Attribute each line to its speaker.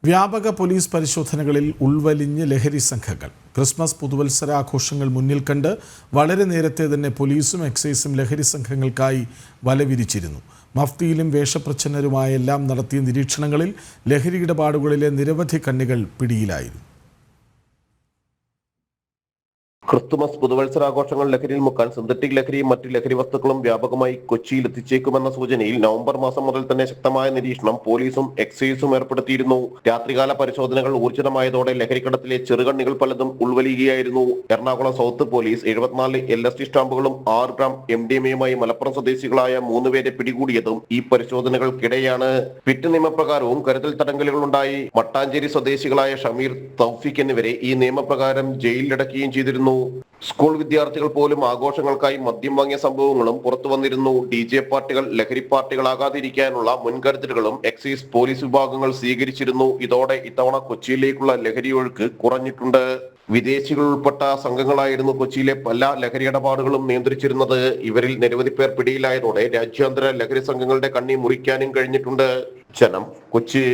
Speaker 1: വ്യാപക പോലീസ് പരിശോധനകളിൽ ഉൾവലിഞ്ഞ് ലഹരി സംഘങ്ങൾ. ക്രിസ്മസ് പുതുവത്സരാഘോഷങ്ങൾ മുന്നിൽ കണ്ട് വളരെ നേരത്തെ തന്നെ പോലീസും എക്സൈസും ലഹരി സംഘങ്ങൾക്കായി വലവിരിച്ചിരുന്നു. മഫ്തിയിലും വേഷപ്രച്ഛന്നരുമായെല്ലാം നടത്തിയ നിരീക്ഷണങ്ങളിൽ ലഹരി ഇടപാടുകളിലെ നിരവധി കണ്ണികൾ പിടിയിലായിരുന്നു.
Speaker 2: ക്രിസ്തുമസ് പുതുവത്സരാഘോഷങ്ങൾ ലഹരിയിൽ മുക്കാൻ സിന്തറ്റിക് ലഹരിയും മറ്റ് ലഹരി വസ്തുക്കളും വ്യാപകമായി കൊച്ചിയിൽ എത്തിച്ചേക്കുമെന്ന സൂചനയിൽ നവംബർ മാസം മുതൽ തന്നെ ശക്തമായ നിരീക്ഷണം പോലീസും എക്സൈസും ഏർപ്പെടുത്തിയിരുന്നു. രാത്രികാല പരിശോധനകൾ ഊർജിതമായതോടെ ലഹരിക്കടത്തിലെ ചെറുകണ്ണികൾ പലതും ഉൾവലിയുകയായിരുന്നു. എറണാകുളം സൗത്ത് പോലീസ് 74 LSD സ്റ്റാമ്പുകളും 6 ഗ്രാം MDMAയുമായി മലപ്പുറം സ്വദേശികളായ 3 പേരെ പിടികൂടിയതും ഈ പരിശോധനകൾക്കിടെയാണ്. പിറ്റ് നിയമപ്രകാരവും കരുതൽ തടങ്കലുകളുണ്ടായി. മട്ടാഞ്ചേരി സ്വദേശികളായ ഷമീർ, തൗഫീഖ് എന്നിവരെ ഈ നിയമപ്രകാരം ജയിലിലടക്കുകയും ചെയ്തിരുന്നു. സ്കൂൾ വിദ്യാർത്ഥികൾ പോലും ആഘോഷങ്ങൾക്കായി മദ്യം വാങ്ങിയ സംഭവങ്ങളും പുറത്തു വന്നിരുന്നു. DJ പാർട്ടികൾ ലഹരി പാർട്ടികളാകാതിരിക്കാനുള്ള മുൻകരുതലുകളും എക്സൈസ് പോലീസ് വിഭാഗങ്ങൾ സ്വീകരിച്ചിരുന്നു. ഇതോടെ ഇത്തവണ കൊച്ചിയിലേക്കുള്ള ലഹരി ഒഴുക്ക് കുറഞ്ഞിട്ടുണ്ട്. വിദേശികൾ ഉൾപ്പെട്ട സംഘങ്ങളായിരുന്നു കൊച്ചിയിലെ പല ലഹരി ഇടപാടുകളും നിയന്ത്രിച്ചിരുന്നത്. ഇവരിൽ നിരവധി പേർ പിടിയിലായതോടെ രാജ്യാന്തര ലഹരി സംഘങ്ങളുടെ കണ്ണി മുറിക്കാനും കഴിഞ്ഞിട്ടുണ്ട്. ജനം, കൊച്ചി.